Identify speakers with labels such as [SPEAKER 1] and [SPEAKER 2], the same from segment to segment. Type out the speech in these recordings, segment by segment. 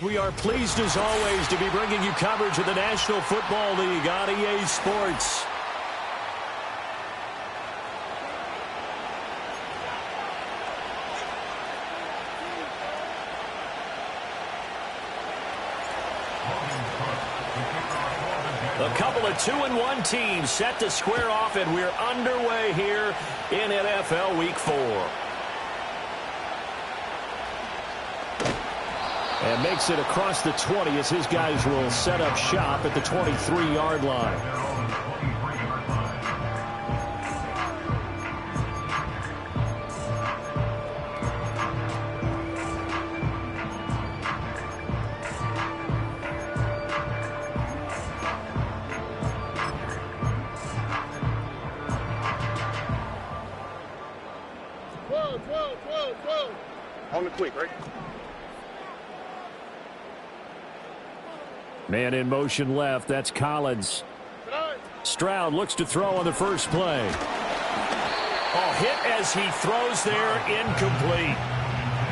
[SPEAKER 1] We are pleased as always to be bringing you coverage of the National Football League on EA Sports. A couple of 2-1 teams set to square off, and we're underway here in NFL Week 4. And makes it across the 20 as his guys will set up shop at the 23-yard line.
[SPEAKER 2] On the quick, right?
[SPEAKER 1] Man in motion left. That's Collins. Stroud looks to throw on the first play. Oh, hit as he throws there, incomplete.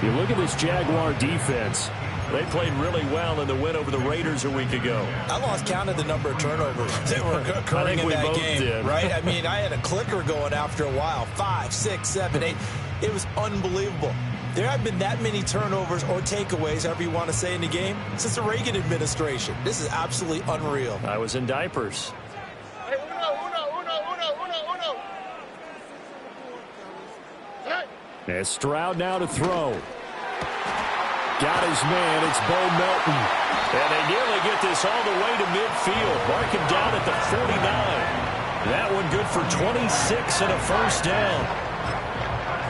[SPEAKER 1] You look at this Jaguar defense. They played really well in the win over the Raiders a week ago.
[SPEAKER 3] I lost count of the number of turnovers that were occurring in that game. Did. Right? I mean, I had a clicker going after a while. 5, 6, 7, 8. It was unbelievable. There have been that many turnovers or takeaways, however you want to say, in the game since the Reagan administration. This is absolutely unreal.
[SPEAKER 1] I was in diapers.
[SPEAKER 2] Hey, uno.
[SPEAKER 1] As Stroud now to throw. Got his man. It's Bo Melton. And they nearly get this all the way to midfield. Mark him down at the 49. That one good for 26 and a first down.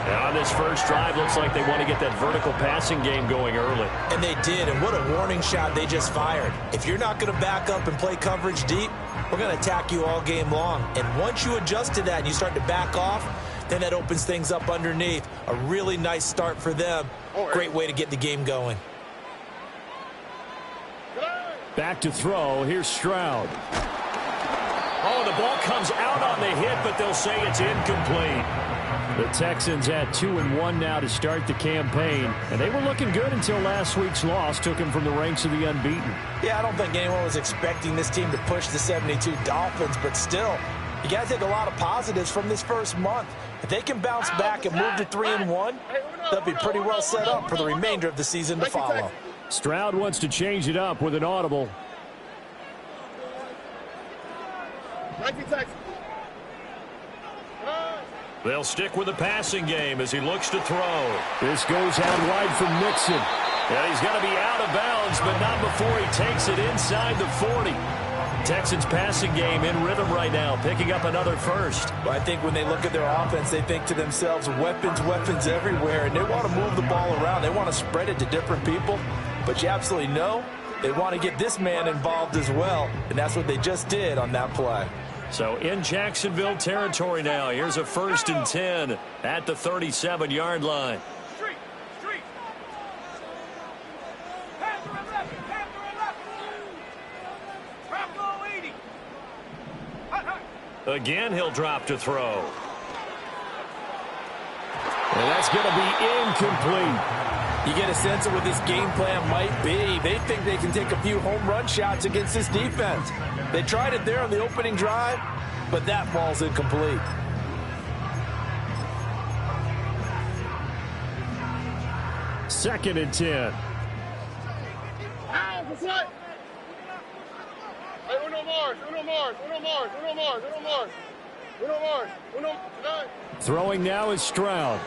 [SPEAKER 1] Now on this first drive, looks like they want to get that vertical passing game going early.
[SPEAKER 3] And they did, and what a warning shot they just fired. If you're not going to back up and play coverage deep, we're going to attack you all game long. And once you adjust to that and you start to back off, then that opens things up underneath. A really nice start for them. Great way to get the game going.
[SPEAKER 1] Back to throw. Here's Stroud. Oh, the ball comes out on the hit, but they'll say it's incomplete. The Texans at 2-1 now to start the campaign, and they were looking good until last week's loss took them from the ranks of the unbeaten.
[SPEAKER 3] Yeah, I don't think anyone was expecting this team to push the 72 Dolphins, but still, you got to take a lot of positives from this first month. If they can bounce back and move to 3-1, they'll be pretty well set up for the remainder of the season to follow.
[SPEAKER 1] Stroud wants to change it up with an audible. They'll stick with the passing game as he looks to throw. This goes out wide from Mixon. And he's going to be out of bounds, but not before he takes it inside the 40. Texans passing game in rhythm right now, picking up another first.
[SPEAKER 3] Well, I think when they look at their offense, they think to themselves, weapons everywhere, and they want to move the ball around. They want to spread it to different people, but you absolutely know they want to get this man involved as well, and that's what they just did on that play.
[SPEAKER 1] So in Jacksonville territory now, here's a 1st and 10 at the 37-yard line. Again, he'll drop to throw. And that's going to be incomplete.
[SPEAKER 3] You get a sense of what this game plan might be. They think they can take a few home run shots against this defense. They tried it there on the opening drive, but that ball's incomplete.
[SPEAKER 1] Second and 10. Throwing now is Stroud.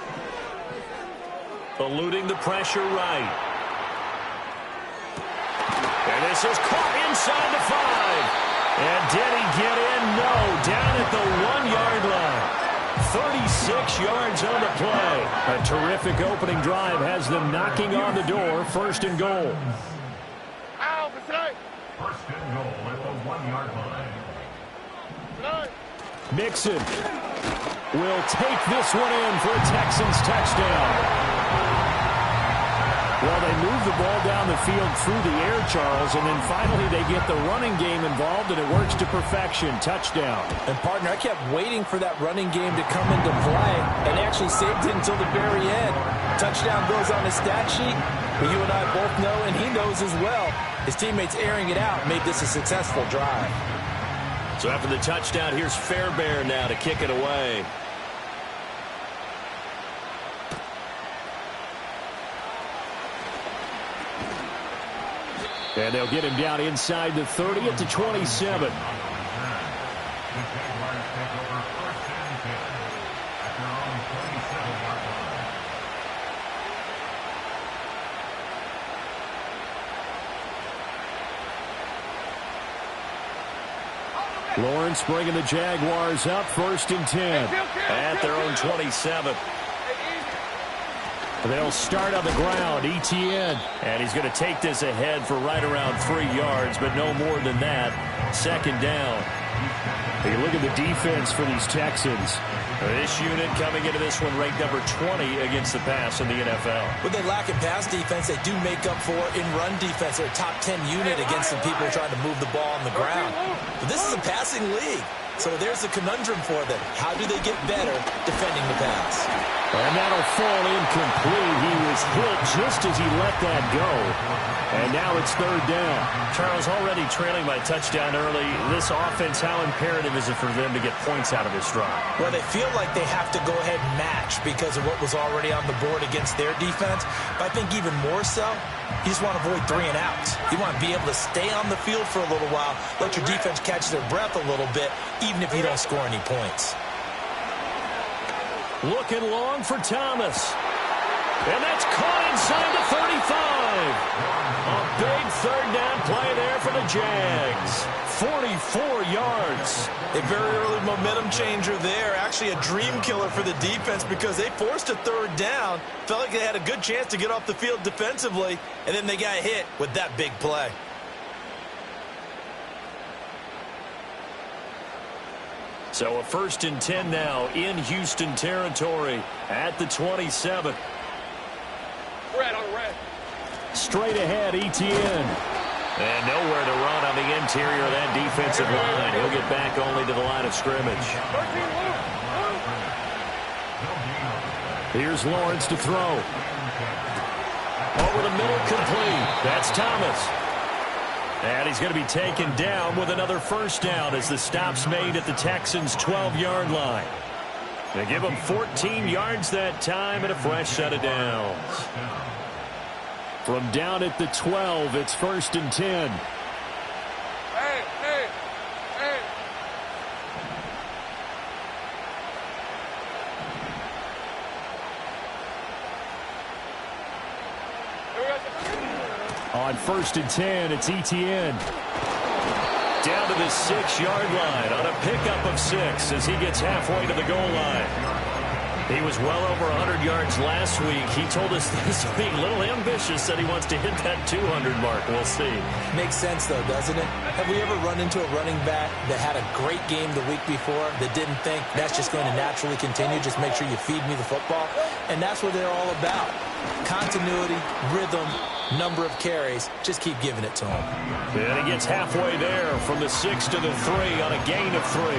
[SPEAKER 1] Eluding the pressure right. And this is caught inside the 5. And did he get in? No. Down at the 1-yard line. 36 yards on the play. A terrific opening drive has them knocking on the door. 1st and goal.
[SPEAKER 4] First and goal at the 1-yard line.
[SPEAKER 1] Mixon will take this one in for a Texans touchdown. Well, they move the ball down the field through the air, Charles, and then finally they get the running game involved, and it works to perfection. Touchdown.
[SPEAKER 3] And, partner, I kept waiting for that running game to come into play, and actually saved it until the very end. Touchdown goes on his stat sheet, but you and I both know, and he knows as well, his teammates airing it out made this a successful drive.
[SPEAKER 1] So after the touchdown, here's Fairbairn now to kick it away. And they'll get him down inside the 30 at the 27. Lawrence bringing the Jaguars up, 1st and 10. At their own 27. They'll start on the ground, Etienne. And he's going to take this ahead for right around 3 yards, but no more than that. 2nd down. You look at the defense for these Texans. This unit coming into this one ranked number 20 against the pass in the NFL.
[SPEAKER 3] What they lack in pass defense, they do make up for in run defense. They're a top 10 unit against some people trying to move the ball on the ground. But this is a passing league. So there's a conundrum for them. How do they get better defending the pass?
[SPEAKER 1] And that'll fall incomplete. He was hit just as he let that go. And now it's 3rd down. Charles, already trailing by touchdown early. This offense, how imperative is it for them to get points out of this drive?
[SPEAKER 3] Well, they feel like they have to go ahead and match because of what was already on the board against their defense. But I think even more so, you just want to avoid 3 and outs. You want to be able to stay on the field for a little while, let your defense catch their breath a little bit, even if you don't score any points.
[SPEAKER 1] Looking long for Thomas. And that's caught inside the 35. A big 3rd down play there for the Jags. 44 yards.
[SPEAKER 3] A very early momentum changer there. Actually a dream killer for the defense because they forced a 3rd down. Felt like they had a good chance to get off the field defensively. And then they got hit with that big play.
[SPEAKER 1] So a 1st and 10 now in Houston territory at the 27.
[SPEAKER 2] Red on red.
[SPEAKER 1] Straight ahead, Etienne. And nowhere to run on the interior of that defensive line. He'll get back only to the line of scrimmage. Here's Lawrence to throw. Over the middle, complete. That's Thomas. And he's going to be taken down with another 1st down as the stop's made at the Texans' 12-yard line. They give him 14 yards that time and a fresh set of downs. From down at the 12, it's 1st and 10.
[SPEAKER 2] Hey, hey, hey.
[SPEAKER 1] On 1st and 10, it's Etienne. Down to the 6-yard line on a pickup of 6 as he gets halfway to the goal line. He was well over 100 yards last week. He told us this week, a little ambitious, that he wants to hit that 200 mark. We'll see.
[SPEAKER 3] Makes sense, though, doesn't it? Have we ever run into a running back that had a great game the week before that didn't think that's just going to naturally continue? Just make sure you feed me the football. And that's what they're all about. Continuity, rhythm, number of carries. Just keep giving it to him.
[SPEAKER 1] And he gets halfway there from the 6 to the 3 on a gain of 3.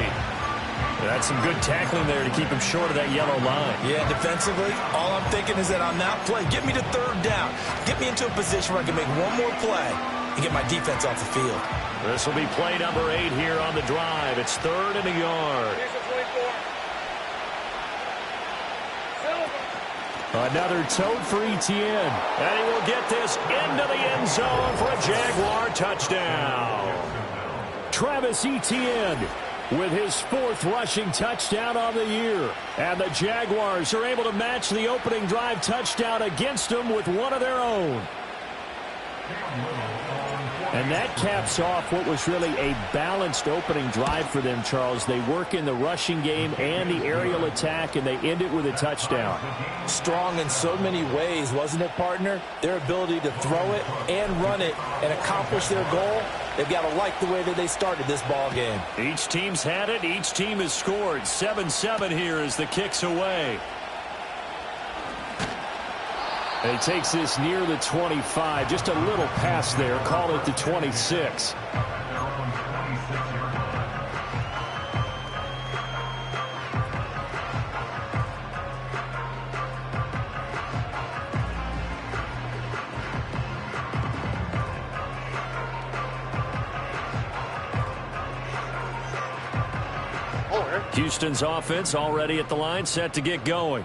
[SPEAKER 1] That's some good tackling there to keep him short of that yellow line.
[SPEAKER 3] Yeah, defensively, all I'm thinking is that on that play, get me to 3rd down. Get me into a position where I can make one more play and get my defense off the field.
[SPEAKER 1] This will be play number 8 here on the drive. It's 3rd and a yard. Another tote for Etienne. And he will get this into the end zone for a Jaguar touchdown. Travis Etienne with his 4th rushing touchdown on the year. And the Jaguars are able to match the opening drive touchdown against them with one of their own. And that caps off what was really a balanced opening drive for them, Charles. They work in the rushing game and the aerial attack, and they end it with a touchdown.
[SPEAKER 3] Strong in so many ways, wasn't it, partner? Their ability to throw it and run it and accomplish their goal, they've got to like the way that they started this ball game.
[SPEAKER 1] Each team's had it. Each team has scored. 7-7 here as the kick's away. And he takes this near the 25. Just a little pass there. Call it the 26. Houston's offense already at the line, set to get going.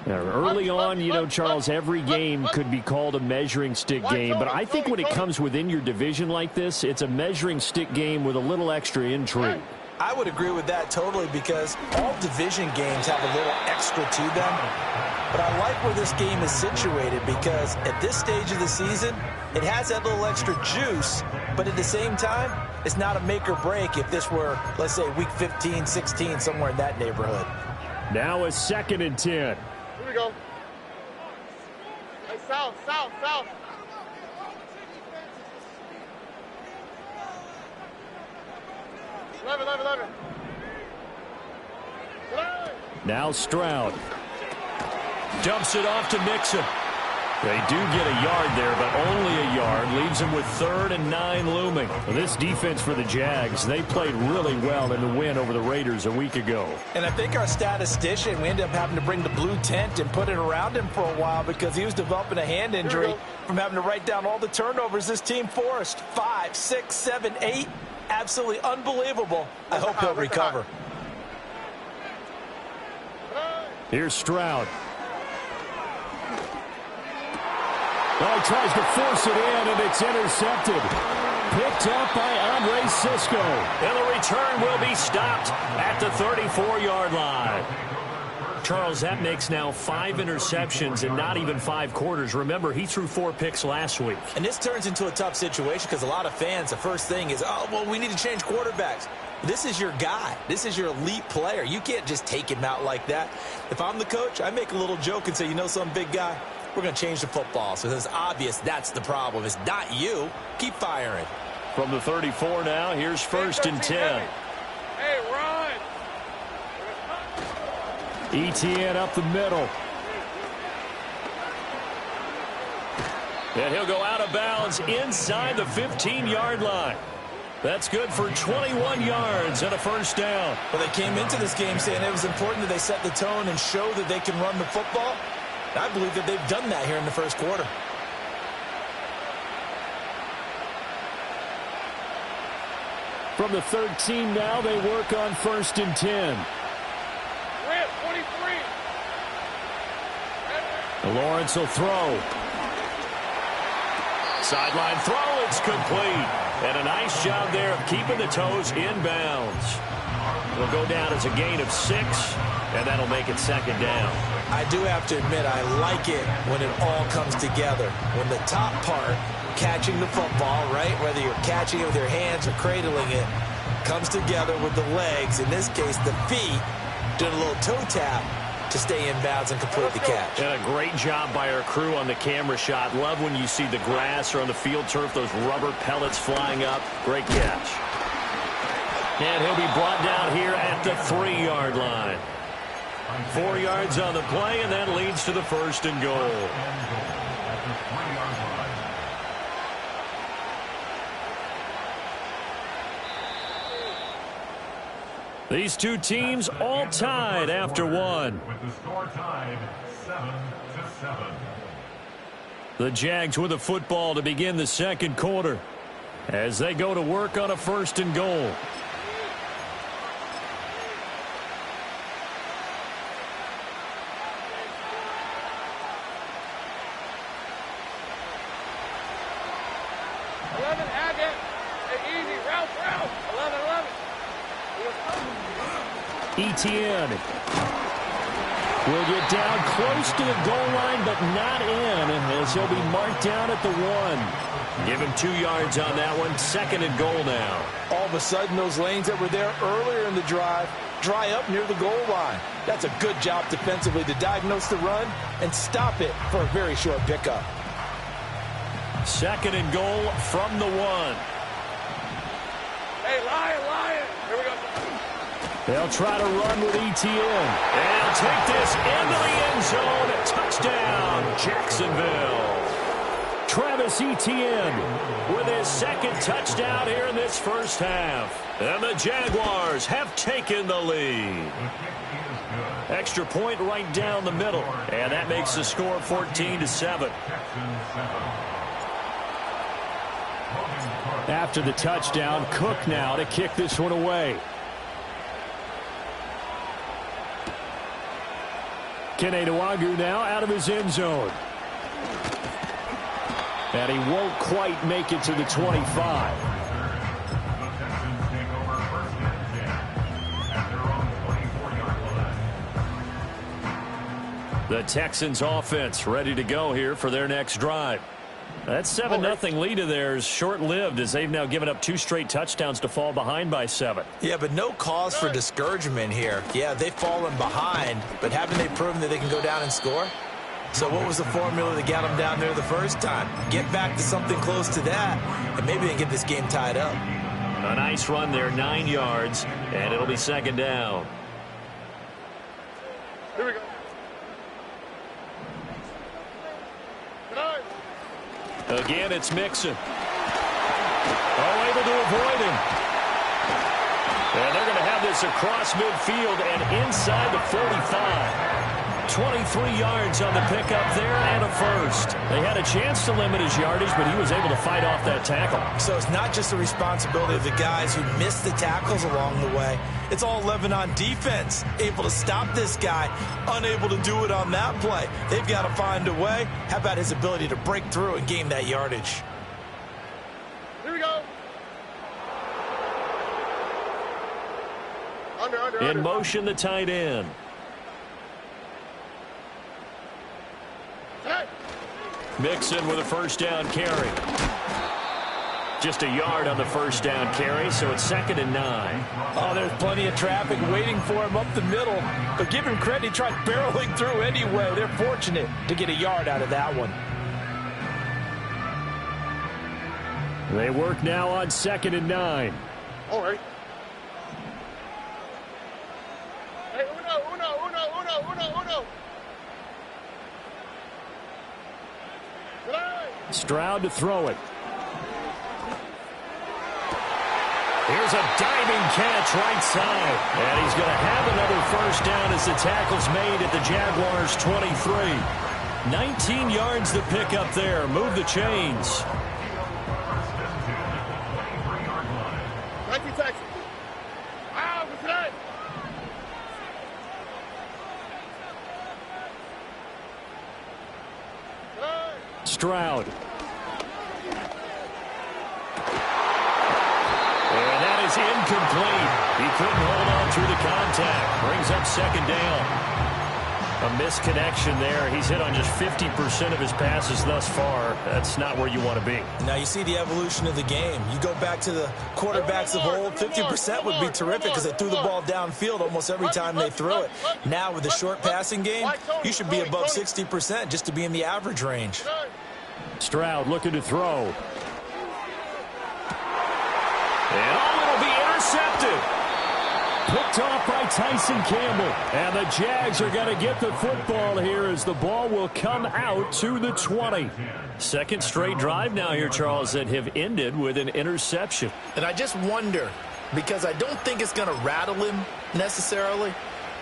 [SPEAKER 1] Now, early on, you know, Charles, every game could be called a measuring stick game. But I think when it comes within your division like this, it's a measuring stick game with a little extra intrigue.
[SPEAKER 3] I would agree with that totally because all division games have a little extra to them. But I like where this game is situated because at this stage of the season, it has that little extra juice. But at the same time, it's not a make or break if this were, let's say, week 15, 16, somewhere in that neighborhood.
[SPEAKER 1] Now a 2nd and 10.
[SPEAKER 2] Here we go. Hey, south, south, south. Eleven.
[SPEAKER 1] Now Stroud. Dumps it off to Mixon. They do get a yard there, but only a yard. Leaves them with 3rd and 9 looming. Well, this defense for the Jags, they played really well in the win over the Raiders a week ago.
[SPEAKER 3] And I think our statistician, we ended up having to bring the blue tent and put it around him for a while because he was developing a hand injury from having to write down all the turnovers this team forced. 5, 6, 7, 8. Absolutely unbelievable. I hope he'll recover.
[SPEAKER 1] Here's Stroud. Oh, he tries to force it in, and it's intercepted. Picked up by Andre Sisco. And the return will be stopped at the 34-yard line. Charles, that makes now 5 interceptions in not even 5 quarters. Remember, he threw 4 picks last week.
[SPEAKER 3] And this turns into a tough situation because a lot of fans, the first thing is, oh, well, we need to change quarterbacks. This is your guy. This is your elite player. You can't just take him out like that. If I'm the coach, I make a little joke and say, you know, some big guy, we're going to change the football. So it's obvious that's the problem. It's not you. Keep firing.
[SPEAKER 1] From the 34 now, here's 1st and 10.
[SPEAKER 2] Hey, run.
[SPEAKER 1] ETN up the middle. And he'll go out of bounds inside the 15-yard line. That's good for 21 yards and a 1st down.
[SPEAKER 3] Well, they came into this game saying it was important that they set the tone and show that they can run the football. I believe that they've done that here in the 1st quarter.
[SPEAKER 1] From the 13 now, they work on 1st and 10.
[SPEAKER 2] We're at 23.
[SPEAKER 1] Lawrence will throw. Sideline throw, it's complete. And a nice job there of keeping the toes in bounds. It'll go down as a gain of 6, and that'll make it 2nd down.
[SPEAKER 3] I do have to admit, I like it when it all comes together. When the top part, catching the football, right, whether you're catching it with your hands or cradling it, comes together with the legs, in this case the feet, doing a little toe tap to stay in bounds and complete the catch.
[SPEAKER 1] And a great job by our crew on the camera shot. Love when you see the grass or on the field turf, those rubber pellets flying up. Great catch. And he'll be brought down here at the 3-yard line. 4 yards on the play, and that leads to the 1st and goal. These two teams all tied after 1.
[SPEAKER 4] With the score tied 7-7.
[SPEAKER 1] The Jags with a football to begin the 2nd quarter as they go to work on a 1st and goal. ETN will get down close to the goal line, but not in, as he'll be marked down at the 1. Give him 2 yards on that one. 2nd and goal now.
[SPEAKER 3] All of a sudden, those lanes that were there earlier in the drive dry up near the goal line. That's a good job defensively to diagnose the run and stop it for a very short pickup.
[SPEAKER 1] 2nd and goal from the 1.
[SPEAKER 2] Hey, Lion. Here we go.
[SPEAKER 1] They'll try to run with ETN. And take this into the end zone. Touchdown, Jacksonville. Travis Etienne with his 2nd touchdown here in this 1st half. And the Jaguars have taken the lead. Extra point right down the middle. And that makes the score 14-7. After the touchdown, Cook now to kick this one away. Keneduagu now out of his end zone. And he won't quite make it to the 25. The Texans offense ready to go here for their next drive. That 7-0 lead of theirs short-lived as they've now given up 2 straight touchdowns to fall behind by 7.
[SPEAKER 3] Yeah, but no cause for discouragement here. Yeah, they've fallen behind, but haven't they proven that they can go down and score? So what was the formula that got them down there the first time? Get back to something close to that, and maybe they can get this game tied up.
[SPEAKER 1] A nice run there, 9 yards, and it'll be second down.
[SPEAKER 2] Here we go.
[SPEAKER 1] Again, it's Mixon. Oh, able to avoid him. And they're going to have this across midfield and inside the 45. 23 yards on the pickup there and a first. They had a chance to limit his yardage, but he was able to fight off that tackle.
[SPEAKER 3] So it's not just the responsibility of the guys who missed the tackles along the way. It's all 11 on defense. Able to stop this guy, unable to do it on that play. They've got to find a way. How about his ability to break through and gain that yardage?
[SPEAKER 2] Here we go.
[SPEAKER 1] In motion, the tight end. Mixon with a first down carry. Just a yard on the first down carry, so it's 2nd and 9.
[SPEAKER 3] Oh, there's plenty of traffic waiting for him up the middle. But give him credit, he tried barreling through anyway. They're fortunate to get a yard out of that one.
[SPEAKER 1] They work now on 2nd and 9.
[SPEAKER 2] All right. Hey, uno.
[SPEAKER 1] Stroud to throw it. Here's a diving catch right side. And he's going to have another first down as the tackle's made at the Jaguars' 23. 19 yards to pick up there. Move the chains.
[SPEAKER 2] Thank you, Texas. Wow, what's that?
[SPEAKER 1] Stroud. And that is incomplete. He couldn't hold on through the contact. Brings up 2nd down. A misconnection there. He's hit on just 50% of his passes thus far. That's not where you want to be.
[SPEAKER 3] Now you see the evolution of the game. You go back to the quarterbacks of old, 50% would be terrific because they threw the ball downfield almost every time they threw it. Now with the short passing game, you should be above 60% just to be in the average range.
[SPEAKER 1] Stroud looking to throw. And it'll be intercepted. Picked off by Tyson Campbell. And the Jags are going to get the football here as the ball will come out to the 20. Second straight drive now here, Charles, that have ended with an interception.
[SPEAKER 3] And I just wonder, because I don't think it's going to rattle him necessarily,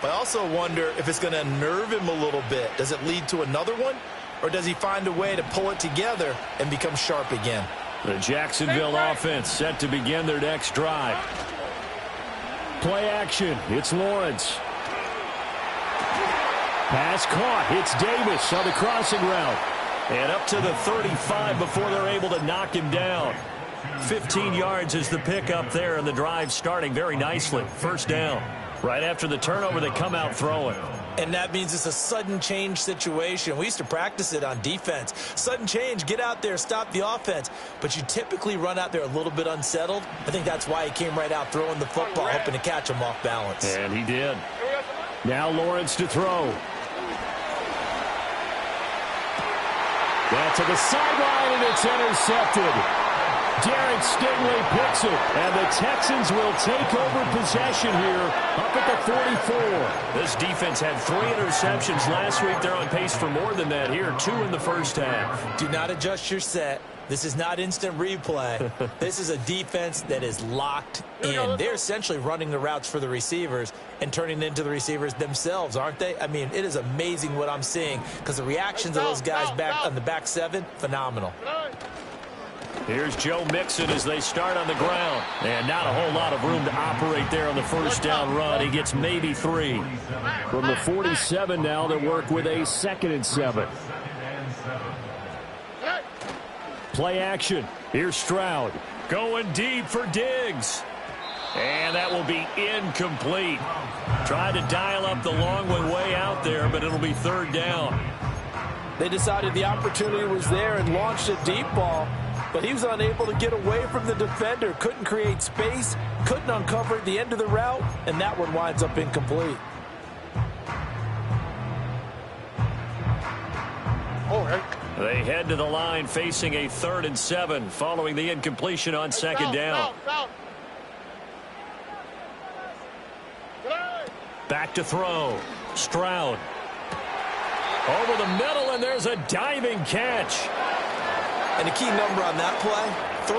[SPEAKER 3] but I also wonder if it's going to nerve him a little bit. Does it lead to another one? Or does he find a way to pull it together and become sharp again?
[SPEAKER 1] The Jacksonville offense set to begin their next drive. Play action. It's Lawrence. Pass caught. It's Davis on the crossing route. And up to the 35 before they're able to knock him down. 15 yards is the pickup there, and the drive starting very nicely. First down. Right after the turnover, they come out throwing.
[SPEAKER 3] And that means it's a sudden change situation. We used to practice it on defense. Sudden change, get out there, stop the offense. But you typically run out there a little bit unsettled. I think that's why he came right out throwing the football, hoping to catch him off balance.
[SPEAKER 1] And he did. Now Lawrence to throw. That's to the sideline, and it's intercepted. Derek Stingley picks it, and the Texans will take over possession here up at the 44. This defense had 3 interceptions last week. They're on pace for more than that here, 2 in the first half.
[SPEAKER 3] Do not adjust your set. This is not instant replay. This is a defense that is locked in. They're essentially running the routes for the receivers and turning into the receivers themselves, aren't they? I mean, it is amazing what I'm seeing because the reactions of those guys back on the back 7, phenomenal.
[SPEAKER 1] Here's Joe Mixon as they start on the ground. And not a whole lot of room to operate there on the first down run. He gets maybe 3.
[SPEAKER 5] From the 47 now, they work with a 2nd and 7.
[SPEAKER 1] Play action. Here's Stroud. Going deep for Diggs. And that will be incomplete. Tried to dial up the long way out there, but it'll be 3rd down.
[SPEAKER 3] They decided the opportunity was there and launched a deep ball, but he was unable to get away from the defender. Couldn't create space, couldn't uncover the end of the route, and that one winds up incomplete.
[SPEAKER 1] They head to the line facing a 3rd and 7 following the incompletion on 2nd down. Back to throw. Stroud. Over the middle, and there's a diving catch.
[SPEAKER 3] And the key number on that play, 3.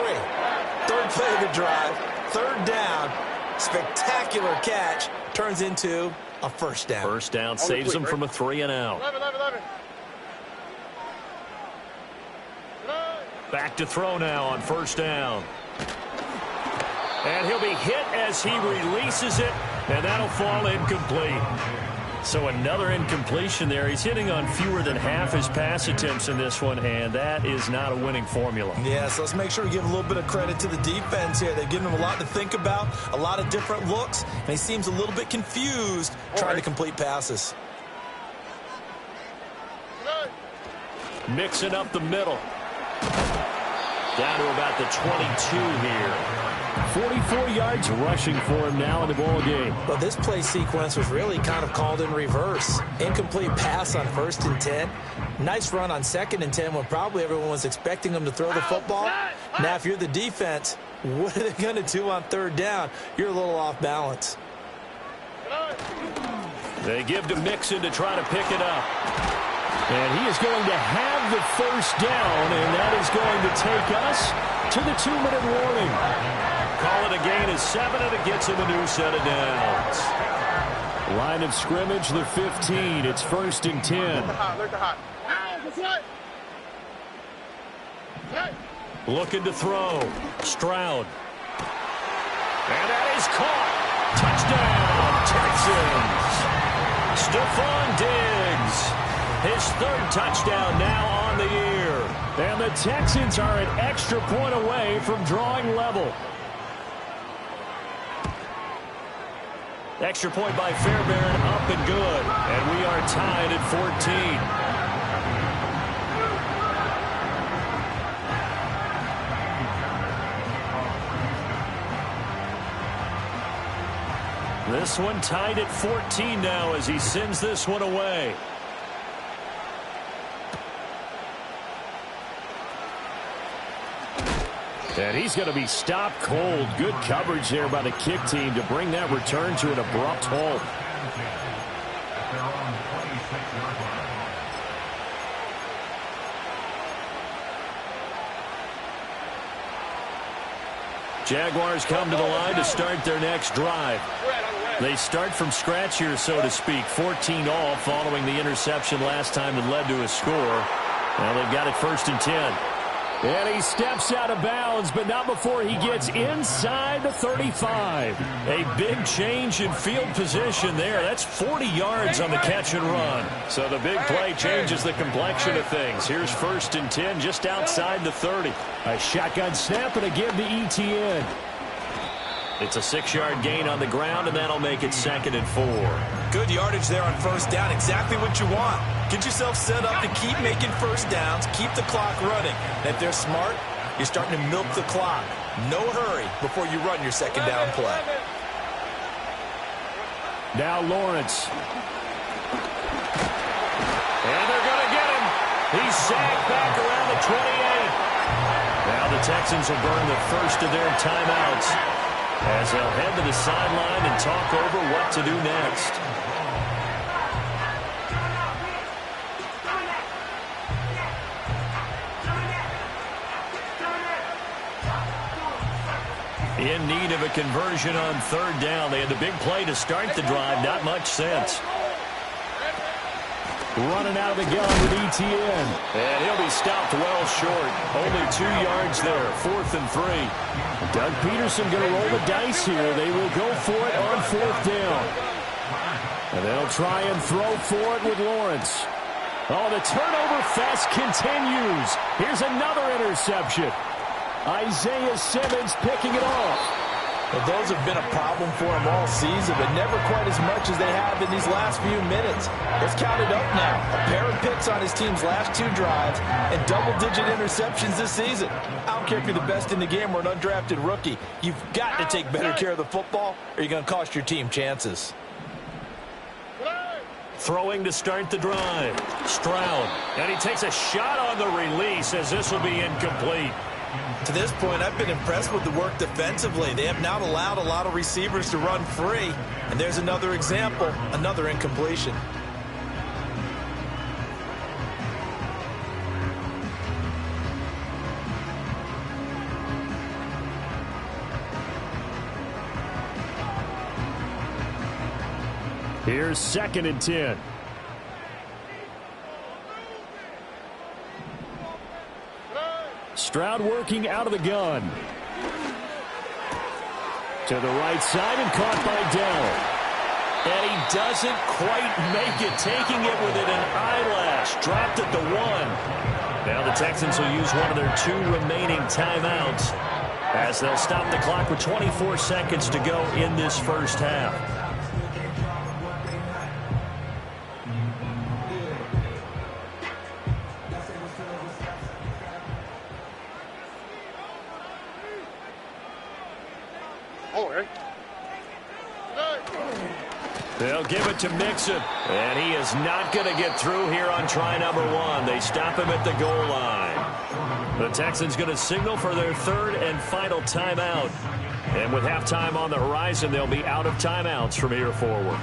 [SPEAKER 3] 3rd play of the drive, 3rd down. Spectacular catch turns into a 1st down.
[SPEAKER 1] 1st down saves them from a 3 and out.
[SPEAKER 2] 11.
[SPEAKER 1] Back to throw now on 1st down. And he'll be hit as he releases it, and that'll fall incomplete. So another incompletion there. He's hitting on fewer than half his pass attempts in this one, and that is not a winning formula.
[SPEAKER 3] Yeah, so let's make sure we give a little bit of credit to the defense here. They've given him a lot to think about, a lot of different looks, and he seems a little bit confused trying to complete passes.
[SPEAKER 1] Mixing up the middle. Down to about the 22 here.
[SPEAKER 5] 44 yards rushing for him now in the ball game.
[SPEAKER 3] Well, this play sequence was really kind of called in reverse. Incomplete pass on 1st and 10. Nice run on 2nd and 10 when probably everyone was expecting him to throw the football. Now, if you're the defense, what are they going to do on 3rd down? You're a little off balance.
[SPEAKER 1] They give to Mixon to try to pick it up.
[SPEAKER 5] And he is going to have the 1st down, and that is going to take us to the 2-minute warning.
[SPEAKER 1] Call it a gain of 7, and it gets him a new set of downs.
[SPEAKER 5] Line of scrimmage, the 15. It's 1st and 10.
[SPEAKER 1] Looking to throw. Stroud. And that is caught. Touchdown, Texans. Stephon Diggs. His 3rd touchdown now on the year.
[SPEAKER 5] And the Texans are an extra point away from drawing level.
[SPEAKER 1] Extra point by Fairbairn, up and good. And we are tied at 14. This one tied at 14 now as he sends this one away.
[SPEAKER 5] And he's going to be stopped cold. Good coverage there by the kick team to bring that return to an abrupt halt.
[SPEAKER 1] Jaguars come to the line to start their next drive. They start from scratch here, so to speak. 14 all following the interception last time that led to a score. Now they've got it 1st and 10.
[SPEAKER 5] And he steps out of bounds, but not before he gets inside the 35.
[SPEAKER 1] A big change in field position there. That's 40 yards on the catch and run. So the big play changes the complexion of things. Here's 1st and 10 just outside the 30.
[SPEAKER 5] A shotgun snap and a give to ETN.
[SPEAKER 1] It's a 6-yard gain on the ground, and that'll make it 2nd and 4.
[SPEAKER 3] Good yardage there on 1st down. Exactly what you want. Get yourself set up to keep making 1st downs, keep the clock running. And if they're smart, you're starting to milk the clock. No hurry before you run your 2nd down play.
[SPEAKER 5] Now Lawrence.
[SPEAKER 1] And they're going to get him. He's sacked back around the 28. Now the Texans will burn the first of their timeouts as they'll head to the sideline and talk over what to do next. In need of a conversion on 3rd down. They had the big play to start the drive. Not much sense.
[SPEAKER 5] running out of the gun with ETN.
[SPEAKER 1] And he'll be stopped well short. Only 2 yards there, 4th and 3.
[SPEAKER 5] Doug Peterson going to roll the dice here. They will go for it on 4th down. And they'll try and throw for it with Lawrence. Oh, the turnover fest continues. Here's another interception. Isaiah Simmons picking it off.
[SPEAKER 3] Well, those have been a problem for him all season, but never quite as much as they have in these last few minutes. Let's count it up now. A pair of picks on his team's last 2 drives and double-digit interceptions this season. I don't care if you're the best in the game or an undrafted rookie. You've got to take better care of the football or you're going to cost your team chances.
[SPEAKER 1] Throwing to start the drive. Stroud. And he takes a shot on the release as this will be incomplete.
[SPEAKER 3] To this point, I've been impressed with the work defensively. They have not allowed a lot of receivers to run free. And there's another example, another incompletion.
[SPEAKER 5] Here's 2nd and 10. Stroud working out of the gun. To the right side and caught by Dell.
[SPEAKER 1] And he doesn't quite make it, taking it within an eyelash. Dropped at the 1. Now the Texans will use one of their 2 remaining timeouts as they'll stop the clock with 24 seconds to go in this first half. They'll give it to Mixon, and he is not going to get through here on try number 1. They stop him at the goal line. The Texans going to signal for their 3rd and final timeout. And with halftime on the horizon, they'll be out of timeouts from here forward.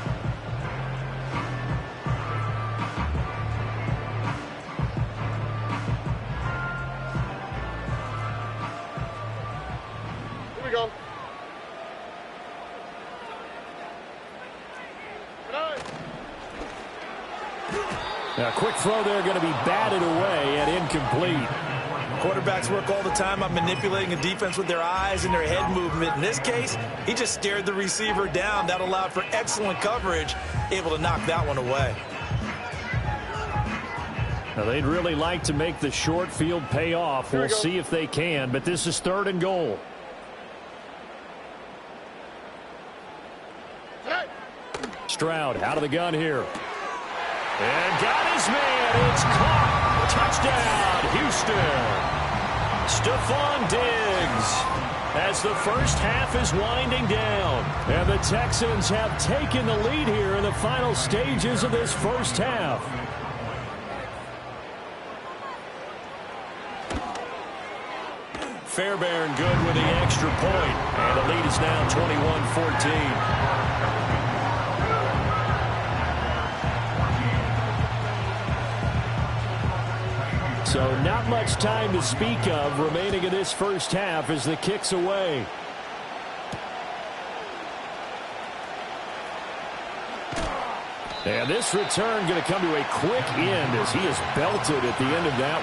[SPEAKER 2] Here we go.
[SPEAKER 5] A quick throw there going to be batted away and incomplete.
[SPEAKER 3] Quarterbacks work all the time on manipulating a defense with their eyes and their head movement. In this case, he just stared the receiver down. That allowed for excellent coverage, able to knock that one away.
[SPEAKER 5] Now, they'd really like to make the short field pay off. We'll see if they can, but this is 3rd and goal. Stroud out of the gun here. And got his man. It's caught. Touchdown, Houston. Stephon Diggs as the first half is winding down. And the Texans have taken the lead here in the final stages of this first half.
[SPEAKER 1] Fairbairn good with the extra point. And the lead is now 21-14.
[SPEAKER 5] So not much time to speak of remaining in this first half as the kick's away. And this return going to come to a quick end as he is belted at the end of that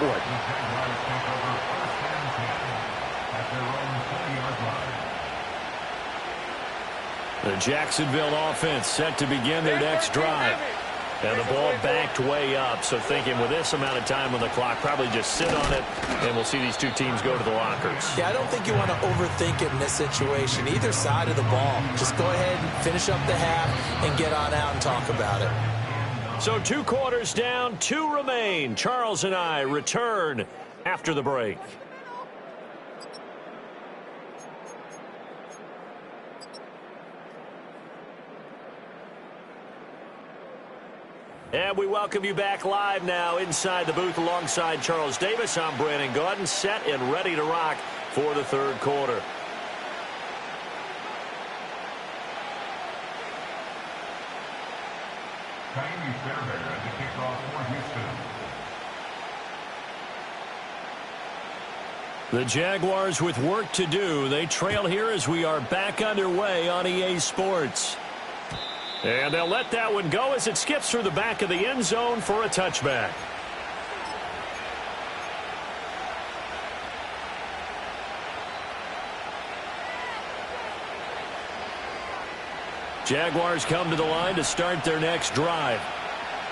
[SPEAKER 5] one. The Jacksonville offense set to begin their next drive. And the ball backed way up, so thinking with this amount of time on the clock, probably just sit on it, and we'll see these 2 teams go to the lockers.
[SPEAKER 3] Yeah, I don't think you want to overthink it in this situation. Either side of the ball. Just go ahead and finish up the half and get on out and talk about it.
[SPEAKER 1] So 2 quarters down, 2 remain. Charles and I return after the break. And we welcome you back live now inside the booth alongside Charles Davis. I'm Brandon Gaudin, set and ready to rock for the 3rd quarter. The Jaguars with work to do. They trail here as we are back underway on EA Sports.
[SPEAKER 5] And they'll let that one go as it skips through the back of the end zone for a touchback. Jaguars come to the line to start their next drive.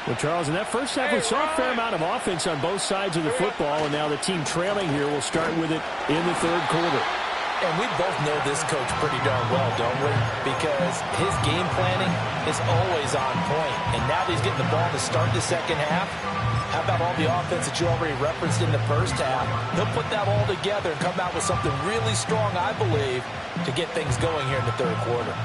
[SPEAKER 1] Well, Charles, in that first half, we saw a fair amount of offense on both sides of the football, and now the team trailing here will start with it in the third quarter.
[SPEAKER 3] And we both know this coach pretty darn well, don't we? Because his game planning is always on point. And now that he's getting the ball to start the second half, how about all the offense that you already referenced in the first half? He'll put that all together and come out with something really strong, I believe, to get things going here in the third quarter.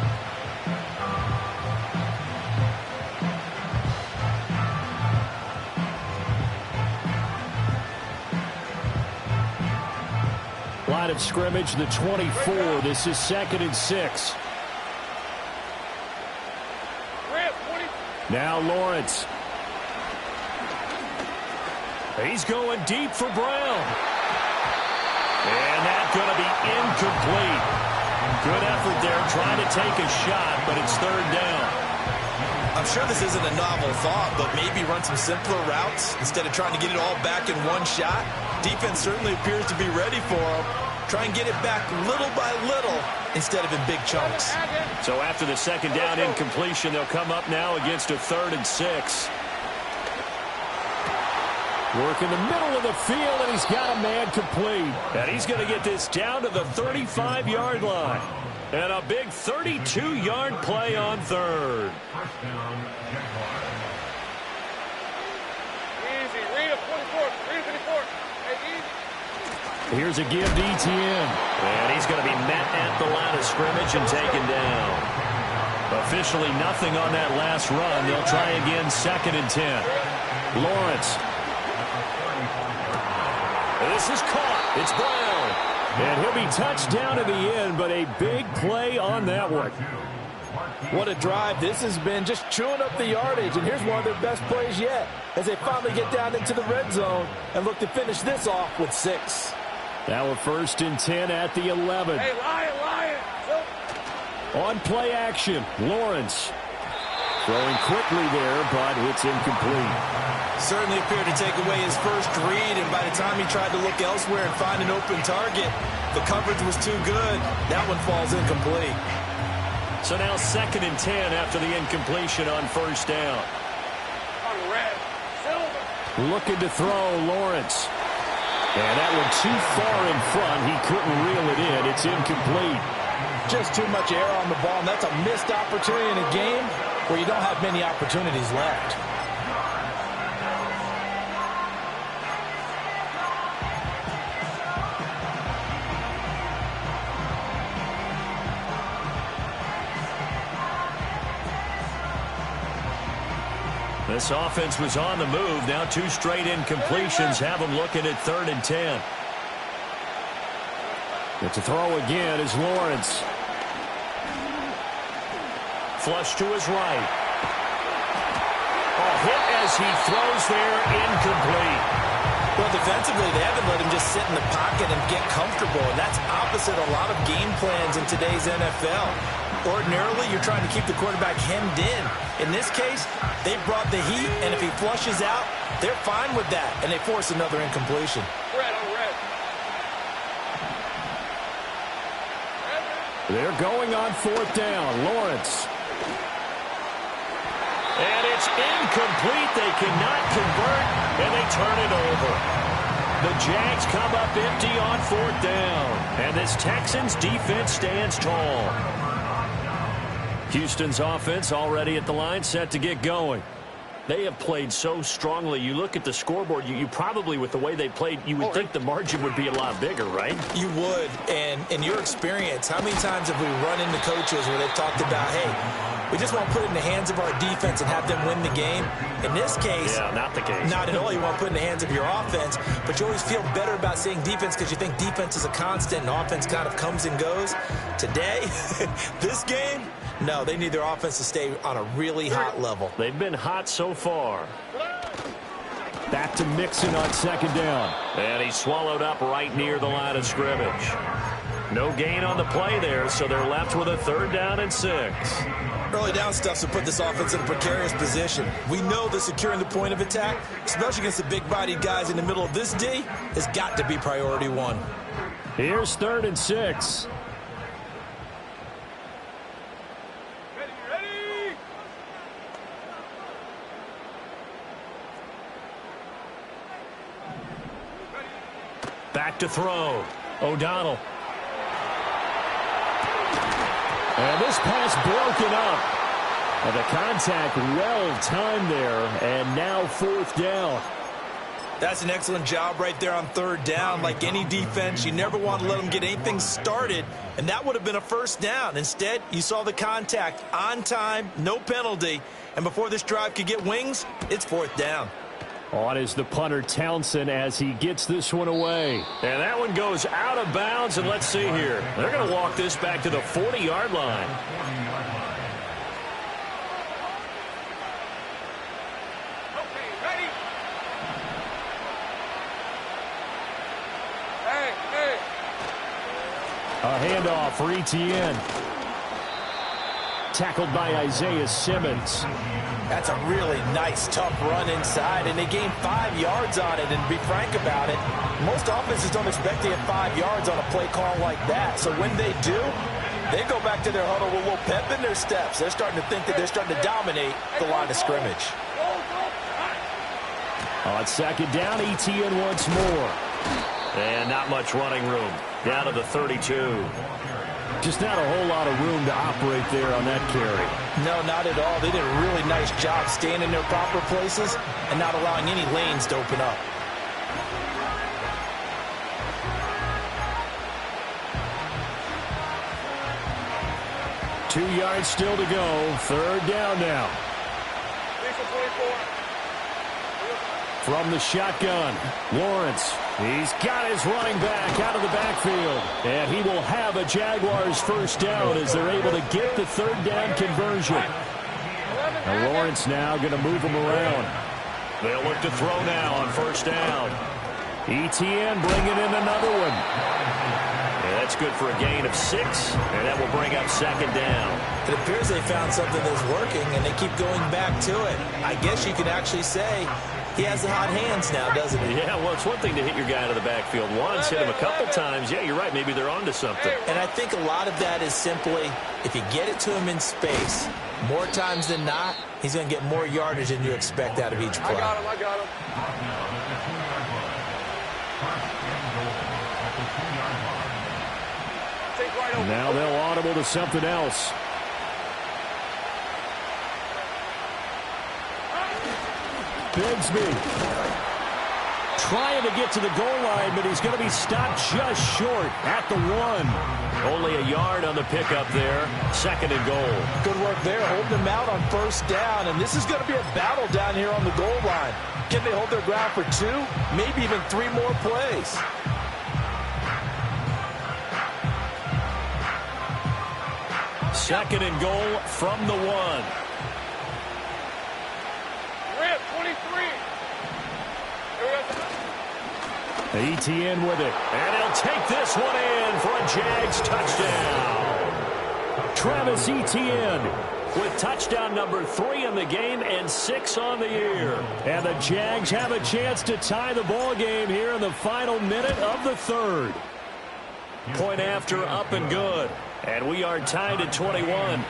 [SPEAKER 1] Line of scrimmage, the 24. This is 2nd and 6. Now Lawrence.
[SPEAKER 5] He's going deep for Brown. And that's going to be incomplete. Good effort there trying to take a shot, but it's third down.
[SPEAKER 3] I'm sure this isn't a novel thought, but maybe run some simpler routes instead of trying to get it all back in one shot. Defense certainly appears to be ready for him. Try and get it back little by little instead of in big chunks.
[SPEAKER 5] So after the second down incompletion, they'll come up now against a 3rd and 6.
[SPEAKER 1] Work in the middle of the field, and he's got a man complete.
[SPEAKER 5] And he's going to get this down to the 35-yard line. And a big 32-yard play on third.
[SPEAKER 2] Easy. Read a 24. Read a 24. Hey, easy.
[SPEAKER 1] Here's a give to ETN.
[SPEAKER 5] And he's going to be met at the line of scrimmage and taken down. Officially nothing on that last run. They'll try again 2nd and 10. Lawrence. This is caught. It's Brown.
[SPEAKER 1] And he'll be touched down in the end, but a big play on that one.
[SPEAKER 3] What a drive. This has been just chewing up the yardage, and here's one of their best plays yet as they finally get down into the red zone and look to finish this off with 6.
[SPEAKER 1] Now a 1st and 10 at the 11.
[SPEAKER 2] Hey, Lion.
[SPEAKER 1] On play action, Lawrence. Throwing quickly there, but it's incomplete.
[SPEAKER 3] Certainly appeared to take away his first read, and by the time he tried to look elsewhere and find an open target, the coverage was too good. That one falls incomplete.
[SPEAKER 5] So now 2nd and 10 after the incompletion on 1st down.
[SPEAKER 1] Looking to throw, Lawrence. And that one too far in front. He couldn't reel it in. It's incomplete.
[SPEAKER 3] Just too much air on the ball, and that's a missed opportunity in a game where you don't have many opportunities left.
[SPEAKER 5] This offense was on the move. Now 2 straight incompletions have them looking at 3rd and 10.
[SPEAKER 1] But to throw again is Lawrence.
[SPEAKER 5] Flush to his right. Oh, hit as he throws there, incomplete.
[SPEAKER 3] Well, defensively, they haven't let him just sit in the pocket and get comfortable, and that's opposite a lot of game plans in today's NFL. Ordinarily, you're trying to keep the quarterback hemmed in. In this case, they brought the heat, and if he flushes out, they're fine with that, and they force another incompletion.
[SPEAKER 1] They're going on 4th down. Lawrence.
[SPEAKER 5] And it's incomplete. They cannot convert, and they turn it over. The Jags come up empty on 4th down, and this Texans defense stands tall. Houston's offense already at the line, set to get going. They have played so strongly. You look at the scoreboard, you probably, with the way they played, you would think the margin would be a lot bigger, right?
[SPEAKER 3] You would. And in your experience, how many times have we run into coaches where they've talked about, hey, we just want to put it in the hands of our defense and have them win the game? In this case,
[SPEAKER 5] yeah, not the case.
[SPEAKER 3] Not at all. You want to put it in the hands of your offense, but you always feel better about seeing defense because you think defense is a constant and offense kind of comes and goes. Today, this game, no, they need their offense to stay on a really hot level.
[SPEAKER 5] They've been hot so far.
[SPEAKER 1] Back to Mixon on 2nd down.
[SPEAKER 5] And he's swallowed up right near the line of scrimmage. No gain on the play there, so they're left with a 3rd down and 6.
[SPEAKER 3] Early down stuffs will put this offense in a precarious position. We know that securing the point of attack, especially against the big-bodied guys in the middle of this D, has got to be priority one.
[SPEAKER 5] Here's 3rd and 6.
[SPEAKER 2] Ready.
[SPEAKER 5] Back to throw. O'Donnell. And this pass broken up. And the contact well-timed there, and now 4th down.
[SPEAKER 3] That's an excellent job right there on 3rd down. Like any defense, you never want to let them get anything started, and that would have been a 1st down. Instead, you saw the contact on time, no penalty, and before this drive could get wings, it's 4th down.
[SPEAKER 5] On is the punter, Townsend, as he gets this one away. And that one goes out of bounds, and let's see here. They're going to walk this back to the 40-yard line. A handoff for Etienne. Tackled by Isaiah Simmons.
[SPEAKER 3] That's a really nice, tough run inside, and they gained 5 yards on it. And to be frank about it, most offenses don't expect to get 5 yards on a play call like that. So when they do, they go back to their huddle with a little pep in their steps. They're starting to think that they're starting to dominate the line of scrimmage.
[SPEAKER 5] On 2nd down, Etienne once more. And not much running room. Down to the 32. Just not a whole lot of room to operate there on that carry.
[SPEAKER 3] No, not at all. They did a really nice job staying in their proper places and not allowing any lanes to open up.
[SPEAKER 5] Two yards still to go. 3rd down now. From the shotgun, Lawrence. He's got his running back out of the backfield. And he will have a Jaguars 1st down as they're able to get the 3rd down conversion. And Lawrence now going to move him around. They'll look to throw now on 1st down. Etienne bringing in another one. And that's good for a gain of 6. And that will bring up 2nd down.
[SPEAKER 3] It appears they found something that's working, and they keep going back to it. I guess you could actually say he has the hot hands now, doesn't he?
[SPEAKER 5] Yeah, well, it's one thing to hit your guy out of the backfield once, hit him a couple times. Yeah, you're right. Maybe they're onto something.
[SPEAKER 3] And I think a lot of that is simply, if you get it to him in space, more times than not, he's going to get more yardage than you expect out of each play.
[SPEAKER 2] I got him.
[SPEAKER 5] Now they'll audible to something else. Bigsby trying to get to the goal line, but he's going to be stopped just short at the 1. Only a yard on the pickup there. 2nd and goal.
[SPEAKER 3] Good work there, holding them out on 1st down, and this is going to be a battle down here on the goal line. Can they hold their ground for 2, maybe even 3 more plays?
[SPEAKER 5] Second and goal from the 1. Etienne with it. And he'll take this one in for a Jags touchdown. Travis Etienne with touchdown number 3 in the game and 6 on the year. And the Jags have a chance to tie the ball game here in the final minute of the 3rd. Point after, up and good. And we are tied at 21.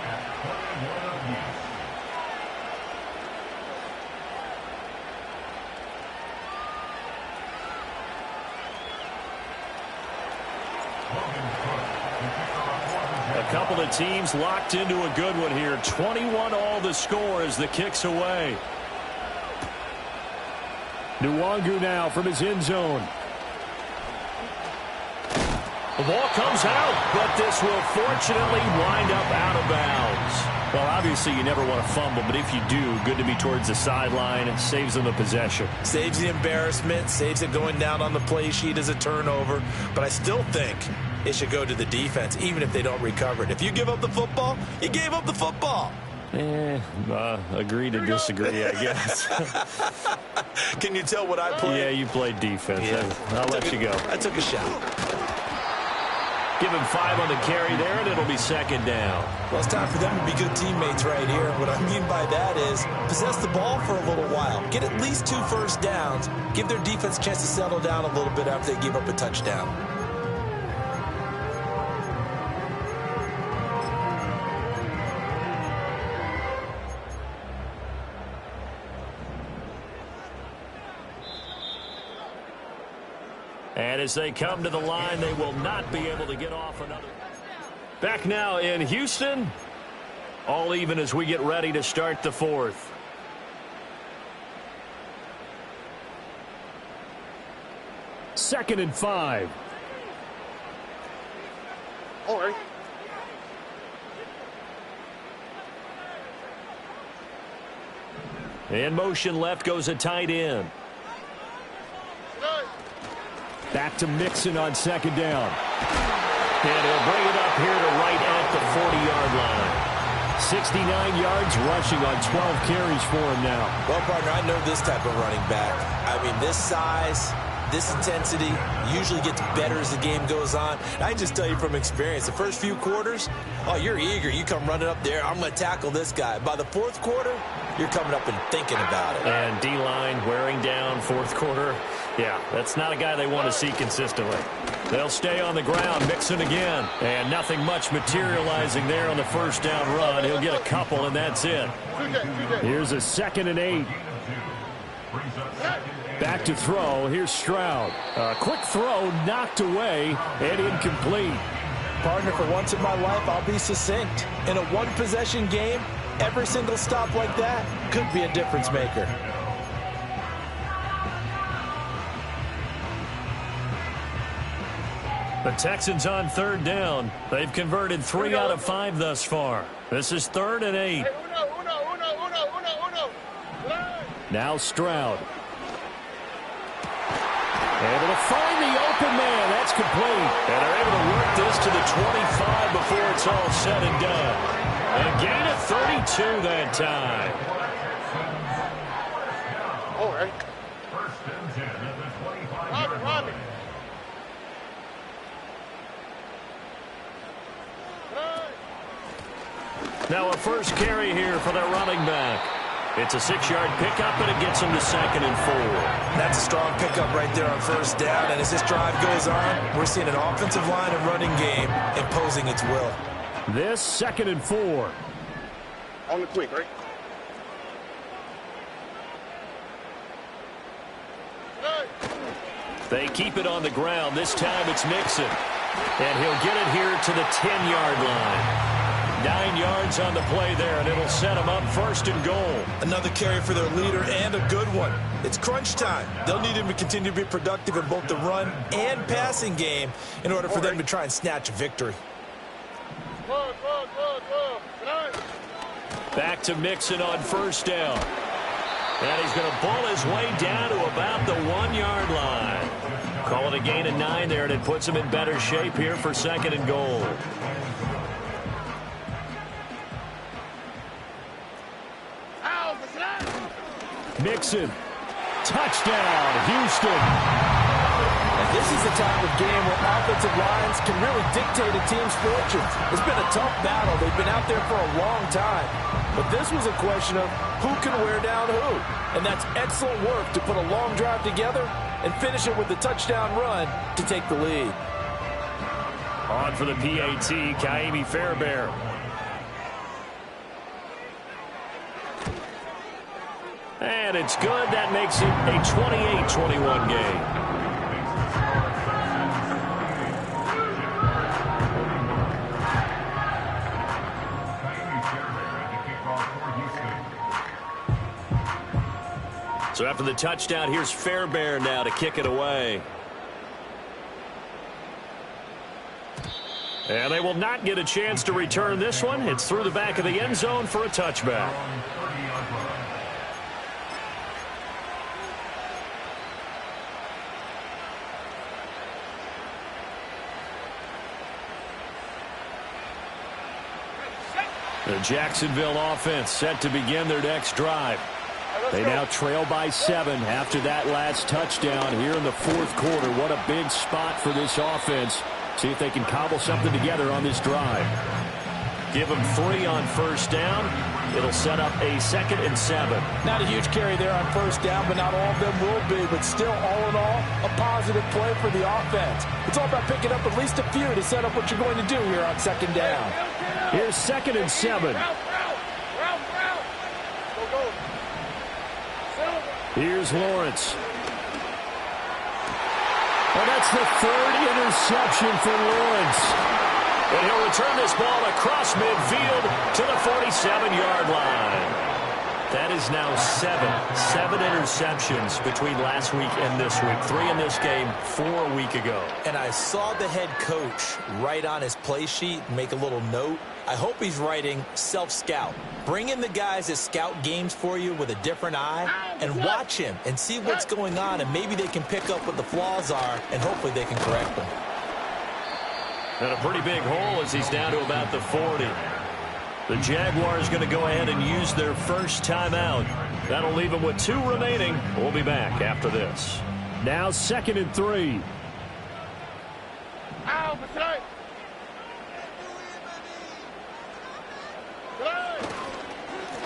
[SPEAKER 5] A couple of teams locked into a good one here. 21 all the score as the kick's away. Nwangu now from his end zone. The ball comes out, but this will fortunately wind up out of bounds. Well, obviously you never want to fumble, but if you do, good to be towards the sideline. It saves them the possession.
[SPEAKER 3] Saves the embarrassment, saves it going down on the play sheet as a turnover. But I still think it should go to the defense, even if they don't recover it. If you give up the football, you gave up the football.
[SPEAKER 5] Agree to disagree, I guess.
[SPEAKER 3] Can you tell what I played?
[SPEAKER 5] Yeah, you played defense. Yeah. I'll let you go.
[SPEAKER 3] I took a shot.
[SPEAKER 5] Give him 5 on the carry there, and it'll be second down.
[SPEAKER 3] Well, it's time for them to be good teammates right here. What I mean by that is possess the ball for a little while. Get at least 2 first downs. Give their defense a chance to settle down a little bit after they give up a touchdown.
[SPEAKER 5] And as they come to the line, they will not be able to get off another. Back now in Houston. All even as we get ready to start the fourth.
[SPEAKER 1] Second and 5.
[SPEAKER 2] All right.
[SPEAKER 5] In motion left goes a tight end.
[SPEAKER 1] Back to Mixon on second down.
[SPEAKER 5] And he'll bring it up here to right at the 40-yard line.
[SPEAKER 1] 69 yards rushing on 12 carries for him now.
[SPEAKER 3] Well, partner, I know this type of running back. I mean, this size, this intensity usually gets better as the game goes on. And I can just tell you from experience, the first few quarters, oh, you're eager. You come running up there, I'm going to tackle this guy. By the fourth quarter, you're coming up and thinking about it.
[SPEAKER 5] And D-line wearing down fourth quarter. Yeah, that's not a guy they want to see consistently. They'll stay on the ground, Mixon again. And nothing much materializing there on the first down run. He'll get a couple, and that's it.
[SPEAKER 1] Here's a 2nd and 8. Back to throw. Here's Stroud. A quick throw knocked away and incomplete.
[SPEAKER 3] Partner, for once in my life, I'll be succinct. In a one-possession game, every single stop like that could be a difference maker.
[SPEAKER 5] The Texans on third down. They've converted 3 out of 5 thus far. This is 3rd and 8.
[SPEAKER 1] Now Stroud. Able to find the open man. That's complete.
[SPEAKER 5] And they're able to work this to the 25 before it's all said and done. A gain of 32 that time.
[SPEAKER 2] All right.
[SPEAKER 4] First and 10 at the 25-yard line.
[SPEAKER 5] Now a first carry here for their running back. It's a 6-yard pickup, and it gets them to 2nd and 4.
[SPEAKER 3] That's a strong pickup right there on first down. And as this drive goes on, we're seeing an offensive line and running game imposing its will.
[SPEAKER 1] This 2nd and 4.
[SPEAKER 2] On the quick, right?
[SPEAKER 5] They keep it on the ground. This time it's Mixon. And he'll get it here to the 10-yard line. 9 yards on the play there, and it'll set them up 1st and goal.
[SPEAKER 3] Another carry for their leader, and a good one. It's crunch time. They'll need him to continue to be productive in both the run and passing game in order for them to try and snatch a victory.
[SPEAKER 5] Back to Mixon on first down. And he's going to pull his way down to about the 1-yard line. Call it a gain of 9 there, and it puts him in better shape here for 2nd and goal.
[SPEAKER 1] Mixon. Touchdown, Houston.
[SPEAKER 3] And this is the type of game where offensive lines can really dictate a team's fortunes. It's been a tough battle. They've been out there for a long time. But this was a question of who can wear down who. And that's excellent work to put a long drive together and finish it with a touchdown run to take the lead.
[SPEAKER 5] On for the PAT, Kaimi Fairbairn. And it's good. That makes it a 28-21 game. So after the touchdown, here's Fairbairn now to kick it away. And they will not get a chance to return this one. It's through the back of the end zone for a touchback. The Jacksonville offense set to begin their next drive. They now trail by 7 after that last touchdown here in the fourth quarter. What a big spot for this offense See if they can cobble something together on this drive. Give them 3 on first down. It'll set up a 2nd and 7.
[SPEAKER 3] Not a huge carry there on first down, but not all of them will be. But still, all in all, a positive play for the offense. It's all about picking up at least a few to set up what you're going to do here on 2nd down.
[SPEAKER 5] Here's 2nd and 7. Here's Lawrence. And that's the 3rd interception for Lawrence. And he'll return this ball across midfield to the 47-yard line. That is now 7 interceptions between last week and this week. 3 in this game, 4 a week ago.
[SPEAKER 3] And I saw the head coach write on his play sheet, make a little note. I hope he's writing self-scout. Bring in the guys that scout games for you with a different eye and watch him and see what's going on, and maybe they can pick up what the flaws are, and hopefully they can correct them.
[SPEAKER 5] And a pretty big hole as he's down to about the 40. The Jaguars going to go ahead and use their first timeout. That'll leave them with 2 remaining. We'll be back after this. Now 2nd and 3.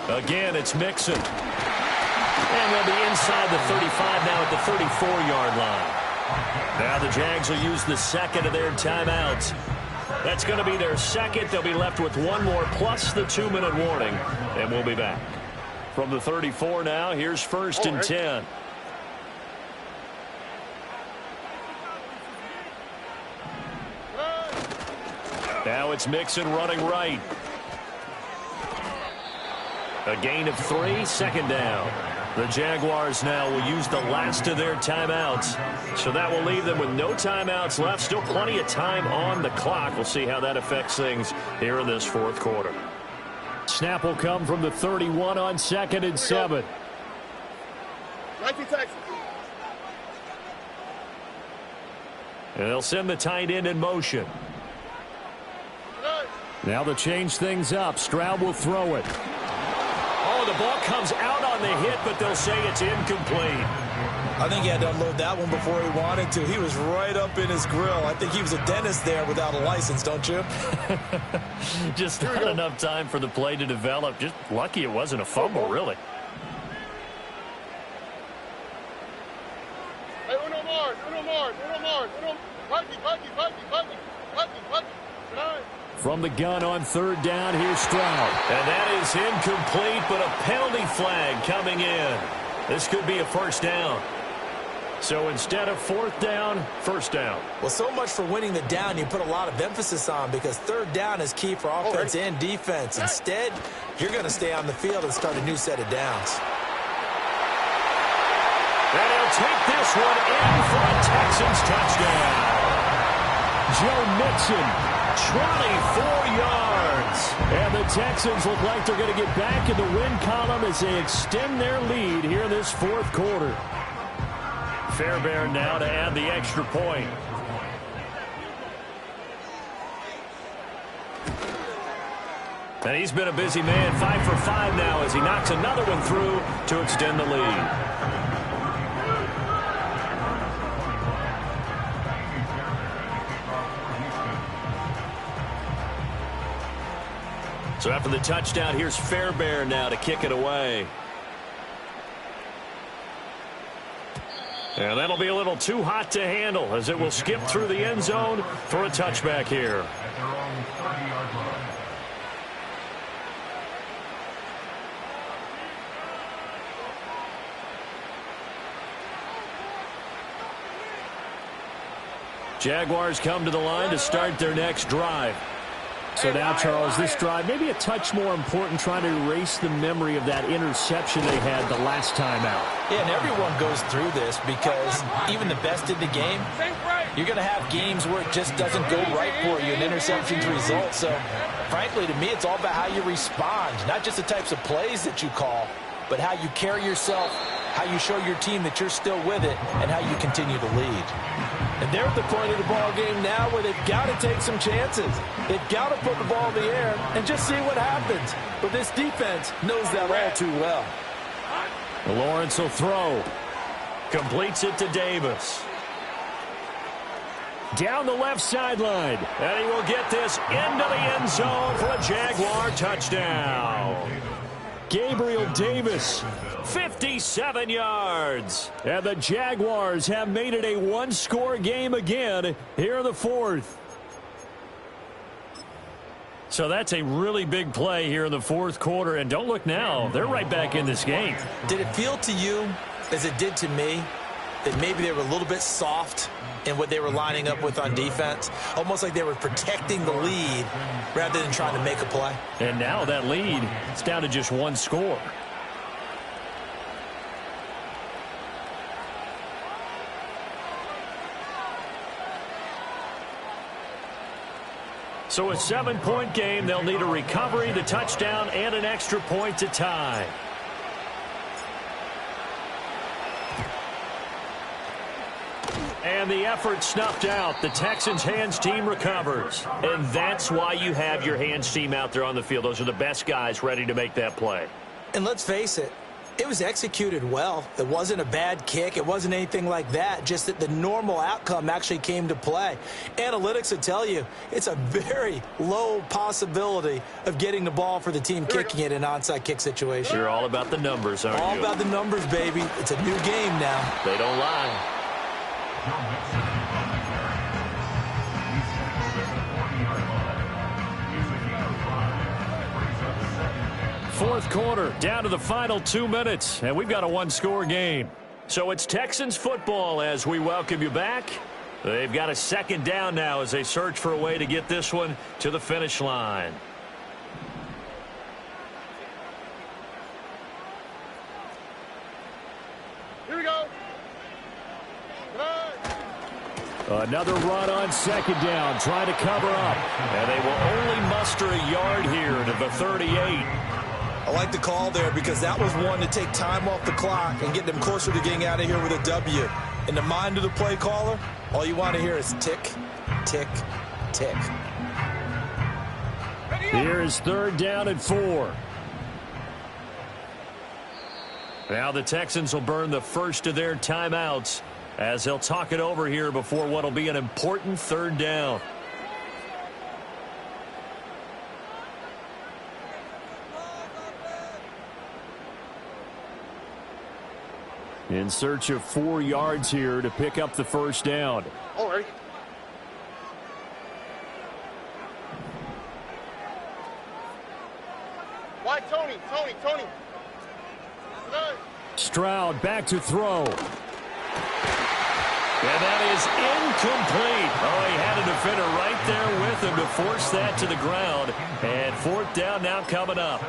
[SPEAKER 5] Again, it's Mixon. And they'll be inside the 35 now at the 34-yard line. Now the Jags will use the 2nd of their timeouts. That's going to be their 2nd. They'll be left with 1 more plus the 2-minute warning. And we'll be back. From the 34 now, here's 1st and 10. Now it's Mixon running right. A gain of 3, 2nd down. The Jaguars now will use the last of their timeouts. So that will leave them with no timeouts left. Still plenty of time on the clock. We'll see how that affects things here in this 4th quarter. Snap will come from the 31 on 2nd and 7. And they'll send the tight end in motion. Now they'll change things up. Stroud will throw it. Oh, the ball comes out on the hit, but they'll say it's incomplete.
[SPEAKER 3] I think he had to unload that one before he wanted to. He was right up in his grill. I think he was a dentist there without a license, don't you?
[SPEAKER 5] Just not enough time for the play to develop. Just lucky it wasn't a fumble, really.
[SPEAKER 2] Hey, uno more.
[SPEAKER 5] From the gun on 3rd down, here's Stroud. And that is incomplete, but a penalty flag coming in. This could be a 1st down. So instead of 4th down, 1st down.
[SPEAKER 3] Well, so much for winning the down you put a lot of emphasis on, because 3rd down is key for offense and defense. Instead, you're going to stay on the field and start a new set of downs.
[SPEAKER 5] And he'll take this one in for a Texans touchdown. Joe Mixon, 24 yards. And the Texans look like they're going to get back in the win column as they extend their lead here in this 4th quarter. Fairbairn now to add the extra point. And he's been a busy man, 5 for 5 now as he knocks another one through to extend the lead. So after the touchdown, here's Fairbairn now to kick it away. And that'll be a little too hot to handle as it will skip through the end zone for a touchback here.
[SPEAKER 4] At their own 30-yard line.
[SPEAKER 5] Jaguars come to the line to start their next drive. So now, Charles, this drive maybe a touch more important, trying to erase the memory of that interception they had the last time out.
[SPEAKER 3] Yeah, and everyone goes through this because even the best in the game, you're going to have games where it just doesn't go right for you, and interceptions result. So, frankly, to me, it's all about how you respond, not just the types of plays that you call, but how you carry yourself, how you show your team that you're still with it, and how you continue to lead. And they're at the point of the ball game now where they've got to take some chances. They've got to put the ball in the air and just see what happens. But this defense knows that all too well.
[SPEAKER 5] Lawrence will throw. Completes it to Davis. Down the left sideline. And he will get this into the end zone for a Jaguar touchdown. Gabriel Davis, 57 yards. And the Jaguars have made it a one-score game again here in the fourth. So that's a really big play here in the fourth quarter. And don't look now, they're right back in this game.
[SPEAKER 3] Did it feel to you, as it did to me, that maybe they were a little bit soft in what they were lining up with on defense? Almost like they were protecting the lead rather than trying to make a play.
[SPEAKER 5] And now that lead, it's down to just one score. So a 7-point game, they'll need a recovery, the touchdown, and an extra point to tie. And the effort snuffed out. The Texans' hands team recovers. And that's why you have your hands team out there on the field. Those are the best guys ready to make that play.
[SPEAKER 3] And let's face it, it was executed well. It wasn't a bad kick. It wasn't anything like that. Just that the normal outcome actually came to play. Analytics would tell you it's a very low possibility of getting the ball for the team kicking it in an onside kick situation.
[SPEAKER 5] You're all about the numbers, aren't you?
[SPEAKER 3] All about the numbers, baby. It's a new game now.
[SPEAKER 5] They don't lie. Fourth quarter, down to the final 2 minutes, and we've got a one-score game. So it's Texans football as we welcome you back. They've got a second down now as they search for a way to get this one to the finish line.
[SPEAKER 2] Here we go.
[SPEAKER 5] Another run on second down, trying to cover up. And they will only muster a yard here to the 38.
[SPEAKER 3] I like the call there because that was one to take time off the clock and get them closer to getting out of here with a W. In the mind of the play caller, all you want to hear is tick, tick, tick.
[SPEAKER 5] Here is third down and 4. Now the Texans will burn the first of their timeouts as they'll talk it over here before what will be an important third down. In search of 4 yards here to pick up the first down.
[SPEAKER 2] All right. Why, Tony?
[SPEAKER 5] Stroud back to throw. And that is incomplete. Oh, he had a defender right there with him to force that to the ground. And fourth down now coming up.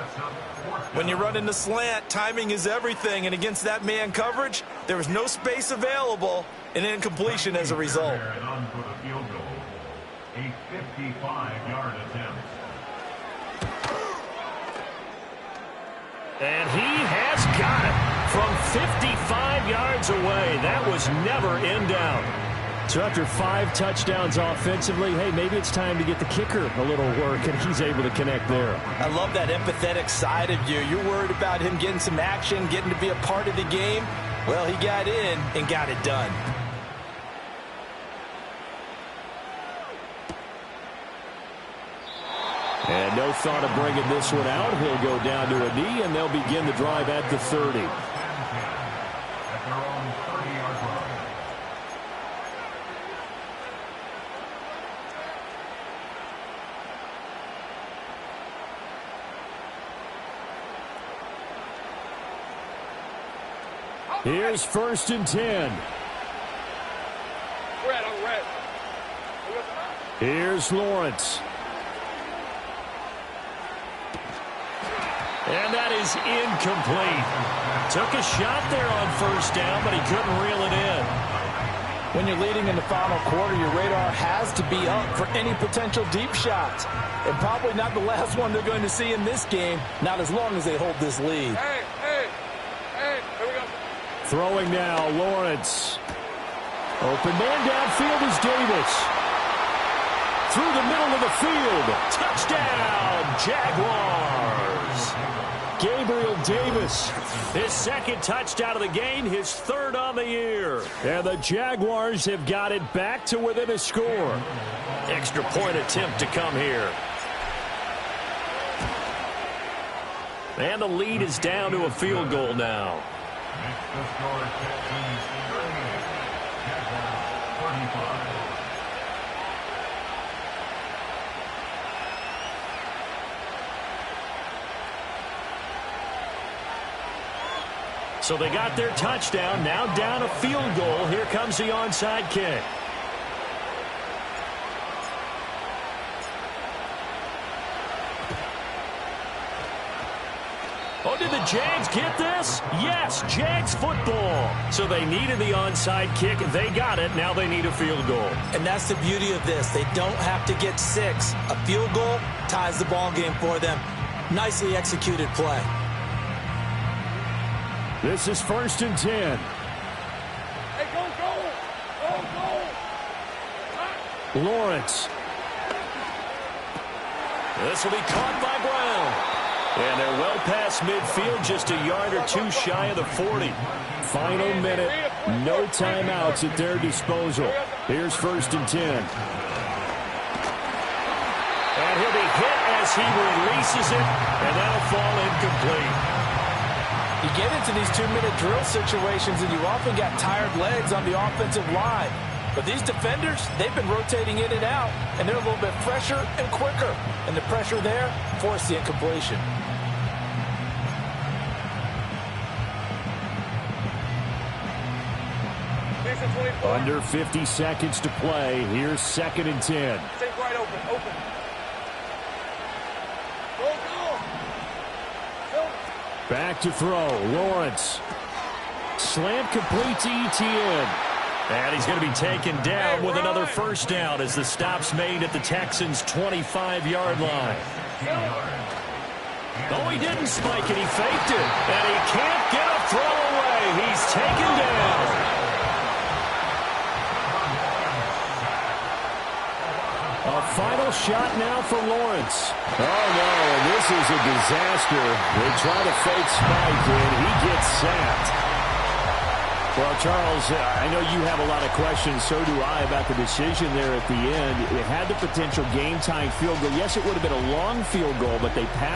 [SPEAKER 3] When you run in the slant, timing is everything. And against that man coverage, there was no space available, and incompletion as a result.
[SPEAKER 4] A 55-yard attempt.
[SPEAKER 5] And he has got it from 55 yards away. That was never in doubt. So after 5 touchdowns offensively, hey, maybe it's time to get the kicker a little work, and he's able to connect there.
[SPEAKER 3] I love that empathetic side of you. You're worried about him getting some action, getting to be a part of the game. Well, he got in and got it done.
[SPEAKER 5] And no thought of bringing this one out. He'll go down to a knee, and they'll begin the drive at the 30.
[SPEAKER 4] At their own 30-yard line.
[SPEAKER 5] Here's first and 10.
[SPEAKER 2] Red, on red.
[SPEAKER 5] Here's Lawrence. And that is incomplete. Took a shot there on first down, but he couldn't reel it in.
[SPEAKER 3] When you're leading in the final quarter, your radar has to be up for any potential deep shots. And probably not the last one they're going to see in this game, not as long as they hold this lead.
[SPEAKER 2] Hey, here we go.
[SPEAKER 5] Throwing now, Lawrence. Open man downfield is Davis. Through the middle of the field. Touchdown, Jaguars. Gabriel Davis. His second touchdown of the game, his third on the year. And the Jaguars have got it back to within a score. Extra point attempt to come here. And the lead is down to a field goal now.
[SPEAKER 4] Next to score, Texans 38, Jaguars 35.
[SPEAKER 5] So they got their touchdown, now down a field goal. Here comes the onside kick. Oh, did the Jags get this? Yes, Jags football. So they needed the onside kick. They got it. Now they need a field goal.
[SPEAKER 3] And that's the beauty of this. They don't have to get 6. A field goal ties the ball game for them. Nicely executed play.
[SPEAKER 5] This is 1st and 10.
[SPEAKER 2] Hey, go.
[SPEAKER 5] Lawrence. This will be caught by Brown. And they're well past midfield, just a yard or two shy of the 40. Final minute, no timeouts at their disposal. Here's 1st and 10. And he'll be hit as he releases it, and that'll fall incomplete.
[SPEAKER 6] You get into these 2-minute drill situations, and you often got tired legs on the offensive line. But these defenders, they've been rotating in and out, and they're a little bit fresher and quicker. And the pressure there forced the incompletion.
[SPEAKER 5] Under 50 seconds to play. Here's 2nd and 10.
[SPEAKER 2] Take right open.
[SPEAKER 5] Back to throw. Lawrence. Slant complete to Etienne. And he's going to be taken down with another first down as the stop's made at the Texans' 25-yard line. Oh, he didn't spike it. He faked it. And he can't get a throw away. He's taken down. A final shot now for Lawrence. Oh, no, this is a disaster. They try to fake spike, and he gets sacked. Well, Charles, I know you have a lot of questions, so do I, about the decision there at the end. It had the potential game-tying field goal. Yes, it would have been a long field goal, but they passed.